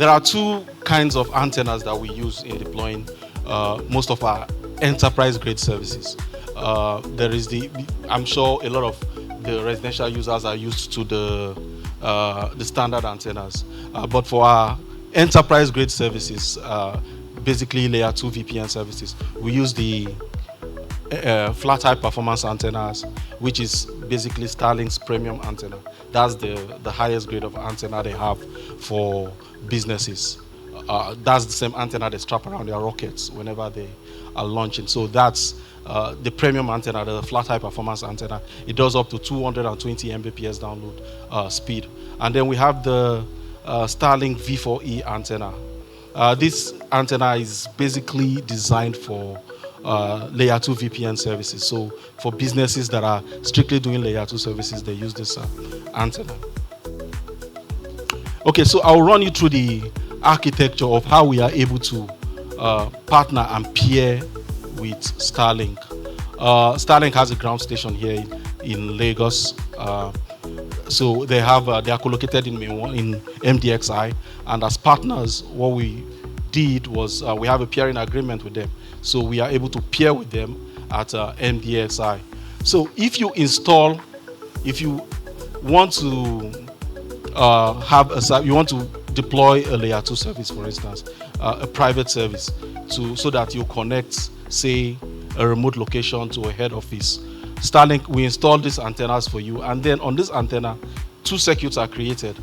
There are two kinds of antennas that we use in deploying most of our enterprise-grade services. There is I'm sure a lot of the residential users are used to the standard antennas, but for our enterprise-grade services, basically layer 2 VPN services, we use the flat high performance antennas, which is basically Starlink's premium antenna. That's the highest grade of antenna they have for businesses. That's the same antenna they strap around their rockets whenever they are launching. So that's the premium antenna, the flat high performance antenna. It does up to 220 Mbps download speed. And then we have the Starlink V4E antenna. This antenna is basically designed for layer 2 VPN services. So for businesses that are strictly doing layer 2 services, they use this antenna. Okay, so I'll run you through the architecture of how we are able to partner and pair with Starlink. Starlink has a ground station here in Lagos. So they are co-located in MDXI, and as partners, what we did was we have a pairing agreement with them. So we are able to pair with them at MDXI. So if you want to you want to deploy a layer 2 service, for instance, a private service, so that you connect, say, a remote location to a head office. Starlink, we install these antennas for you, and then on this antenna, two circuits are created.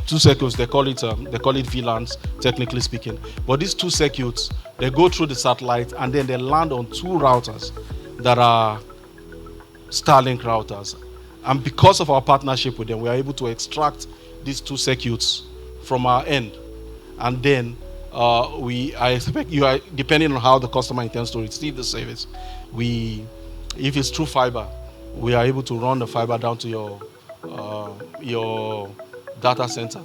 Two circuits, they call it VLANs, technically speaking. But these two circuits, they go through the satellite, and then they land on two routers that are Starlink routers. And because of our partnership with them, we are able to extract these two circuits from our end. And then I expect you are, depending on how the customer intends to receive the service, if it's through fiber, we are able to run the fiber down to your data center.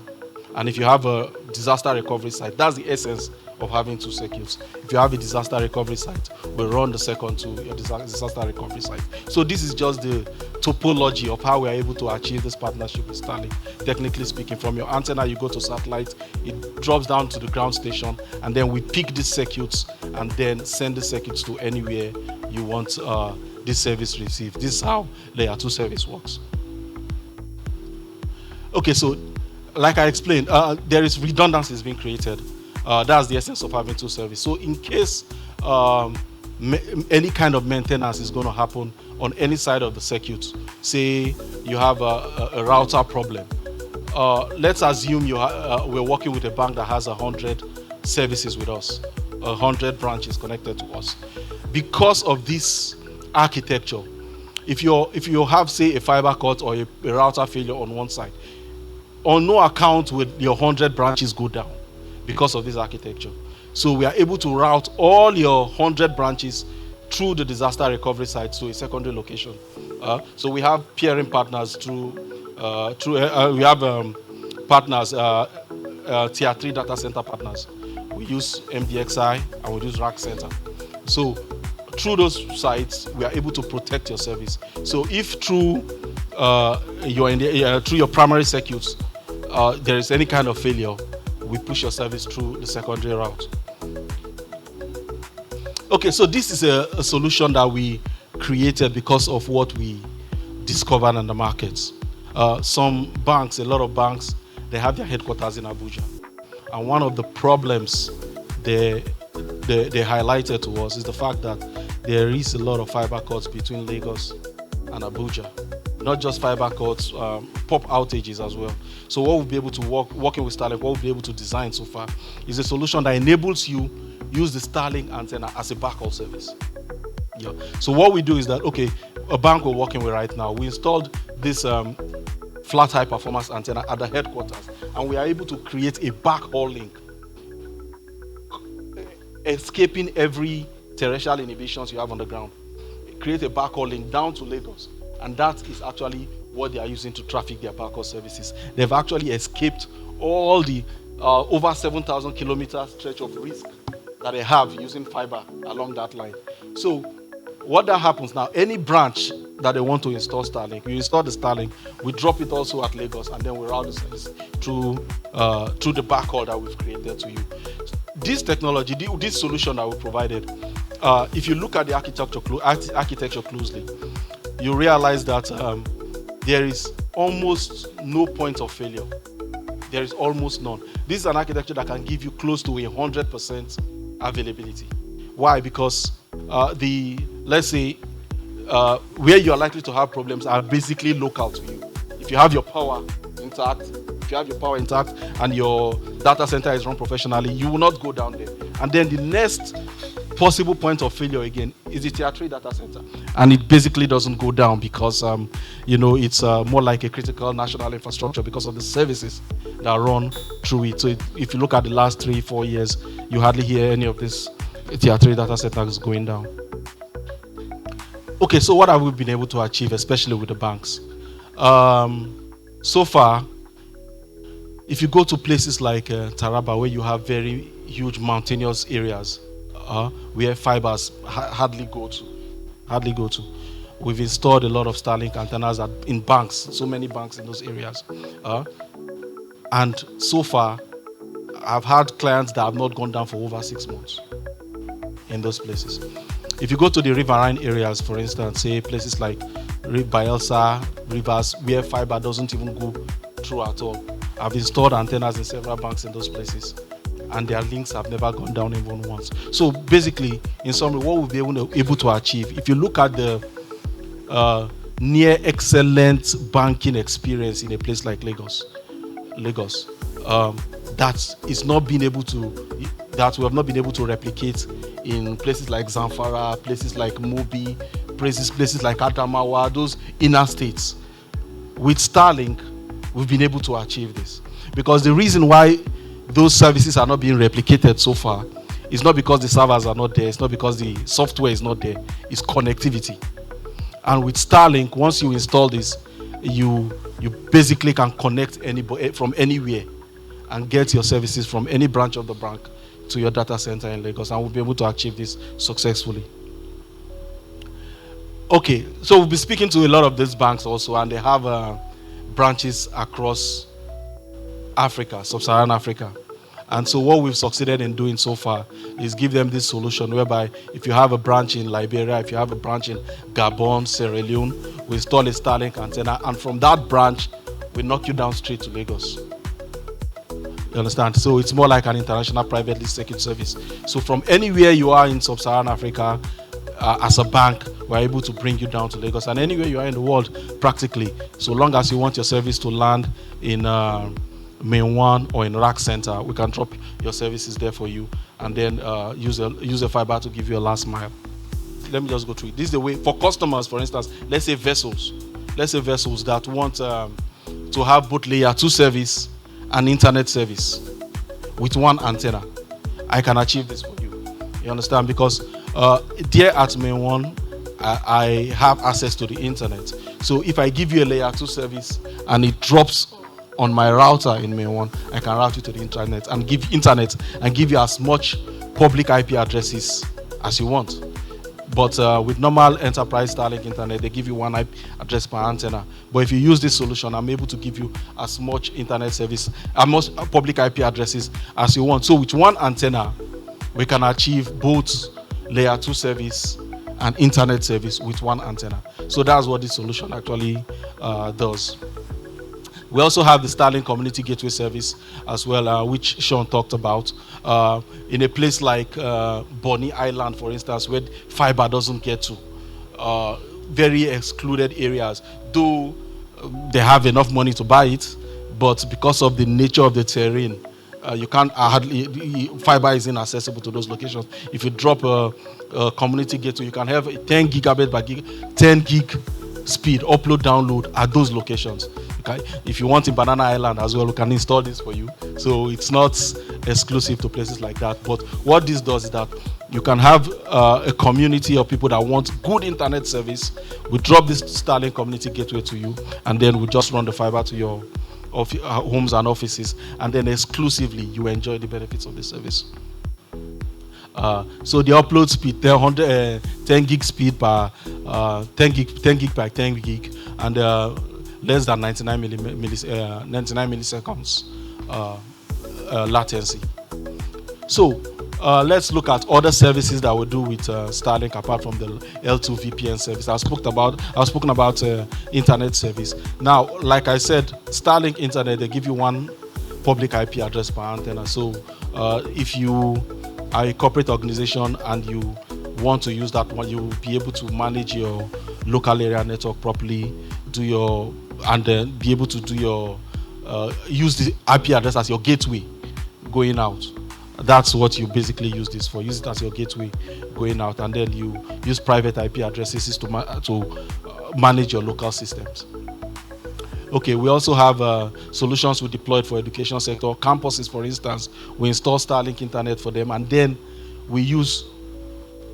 And if you have a disaster recovery site, that's the essence of having two circuits. If you have a disaster recovery site, we run the second to your disaster recovery site. So this is just the topology of how we are able to achieve this partnership with Starlink. Technically speaking, from your antenna, you go to satellite, it drops down to the ground station, and then we pick these circuits and then send the circuits to anywhere you want this service received. This is how layer 2 service works. Okay, so like I explained, there is redundancies being created. That's the essence of having two services. So in case any kind of maintenance is going to happen on any side of the circuit, say you have a router problem, let's assume we're working with a bank that has 100 services with us, 100 branches connected to us. Because of this architecture, if you have, say, a fiber cut or a router failure on one side, on no account will your 100 branches go down because of this architecture. So we are able to route all your 100 branches through the disaster recovery site to a secondary location. So we have peering partners we have partners, tier 3 data center partners. We use MDXI and we use Rack Center. So through those sites, we are able to protect your service. So if through your primary circuits, there is any kind of failure, we push your service through the secondary route. Okay, so this is a solution that we created because of what we discovered in the markets. Some banks, a lot of banks, they have their headquarters in Abuja. And one of the problems they highlighted to us is the fact that there is a lot of fiber cuts between Lagos and Abuja. Not just fiber cuts, pop outages as well. So what we'll be able to working with Starlink, what we'll be able to design so far is a solution that enables you use the Starlink antenna as a backhaul service. Yeah. So what we do is that, okay, a bank we're working with right now, we installed this flat high performance antenna at the headquarters, and we are able to create a backhaul link, escaping every terrestrial inhibitions you have on the ground. Create a backhaul link down to Lagos. And that is actually what they are using to traffic their backhaul services. They've actually escaped all the over 7,000 kilometer stretch of risk that they have using fiber along that line. So what that happens now, any branch that they want to install Starlink. You install the Starlink, we drop it also at Lagos, and then we route the service through the backhaul that we've created to you. This technology, this solution that we provided, if you look at the architecture closely, you realize that there is almost no point of failure. There is almost none. This is an architecture that can give you close to 100% availability. Why? Because let's say where you are likely to have problems are basically local to you. If you have your power intact, and your data center is run professionally, you will not go down there. And then the next possible point of failure again is the tier 3 data center, and it basically doesn't go down because it's more like a critical national infrastructure because of the services that run through it. So if you look at the last 3-4 years, you hardly hear any of this tier 3 data centers going down. Okay, so what have we been able to achieve, especially with the banks? So far, if you go to places like Taraba, where you have very huge mountainous areas where fibers hardly go to, we've installed a lot of Starlink antennas in banks, so many banks in those areas. And so far, I've had clients that have not gone down for over 6 months in those places. If you go to the riverine areas, for instance, say places like Bayelsa, rivers, where fiber doesn't even go through at all, I've installed antennas in several banks in those places, and their links have never gone down even once. So basically, in summary, what we'll be able to achieve, if you look at the near excellent banking experience in a place like Lagos, that we have not been able to replicate in places like Zamfara, places like Mobi, places like Adamawa, those inner states. With Starlink, we've been able to achieve this. Because the reason why those services are not being replicated so far is not because the servers are not there, it's not because the software is not there, it's connectivity. And with Starlink, once you install this, you basically can connect anybody from anywhere and get your services from any branch of the bank to your data center in Lagos, and we'll be able to achieve this successfully. Okay, so we'll be speaking to a lot of these banks also, and they have branches across Africa, sub-Saharan Africa. And so what we've succeeded in doing so far is give them this solution whereby if you have a branch in Liberia, if you have a branch in Gabon, Sierra Leone, we install a Starlink antenna, and from that branch, we knock you down straight to Lagos. You understand? So it's more like an international privately secured service. So from anywhere you are in sub-Saharan Africa, as a bank, we're able to bring you down to Lagos. And anywhere you are in the world, practically, so long as you want your service to land in Main 1 or in Rack Center, we can drop your services there for you, and then use a fiber to give you a last mile. Let me just go through it. This is the way for customers, for instance, let's say vessels that want to have both layer 2 service and internet service with one antenna. I can achieve this for you. You understand? Because there at Main 1, I have access to the internet. So if I give you a layer 2 service and it drops on my router in Main 1, I can route you to the internet and give you as much public IP addresses as you want. But with normal enterprise Starlink internet, they give you one IP address per antenna. But if you use this solution, I'm able to give you as much internet service, as much public IP addresses as you want. So with one antenna, we can achieve both layer 2 service and internet service with one antenna. So that's what this solution actually does. We also have the Starlink Community Gateway Service as well, which Sean talked about. In a place like Bonny Island, for instance, where fiber doesn't get to, very excluded areas, though they have enough money to buy it, but because of the nature of the terrain, you can't hardly, fiber is inaccessible to those locations. If you drop a community gateway, you can have 10 gigabit per 10 gig speed, upload, download at those locations. Okay? If you want in Banana Island as well, we can install this for you. So it's not exclusive to places like that. But what this does is that you can have a community of people that want good internet service. We drop this Starlink Community Gateway to you, and then we just run the fiber to your homes and offices, and then exclusively you enjoy the benefits of the service. So the upload speed, 10 gig speed per 10 gig by 10 gig, and less than 99 milliseconds latency So let's look at other services that we do with Starlink apart from the L2 VPN service. I've spoken about internet service. Now, like I said, Starlink Internet, they give you one public IP address per antenna. So if you are a corporate organization and you want to use that one, you will be able to manage your local area network properly, and then be able to do your use the IP address as your gateway going out. That's what you basically use this for. Use it as your gateway going out, and then you use private IP addresses to manage your local systems. Okay, we also have solutions we deployed for education sector. Campuses, for instance, we install Starlink Internet for them, and then we use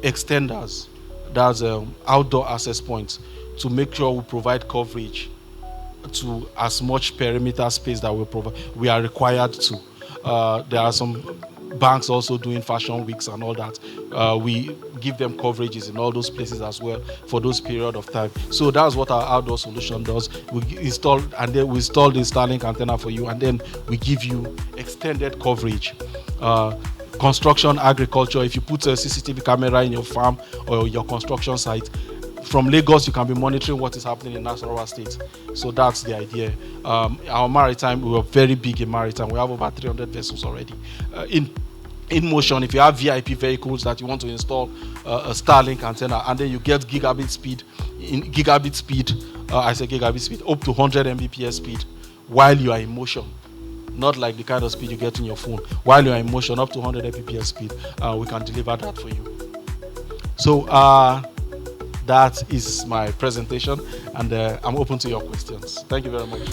extenders, that's outdoor access points, to make sure we provide coverage to as much perimeter space that we are required to. There are some banks also doing fashion weeks and all that. We give them coverages in all those places as well for those period of time. So that's what our outdoor solution does. We install the Starlink antenna for you, and then we give you extended coverage. Construction, agriculture, if you put a CCTV camera in your farm or your construction site, from Lagos you can be monitoring what is happening in Nasarawa State. So that's the idea. Our maritime, we are very big in maritime. We have over 300 vessels already in motion. If you have VIP vehicles that you want to install a Starlink antenna, and then you get gigabit speed, up to 100 Mbps speed while you are in motion. Not like the kind of speed you get in your phone. While you are in motion, up to 100 Mbps speed, we can deliver that for you. So that is my presentation, and I'm open to your questions. Thank you very much.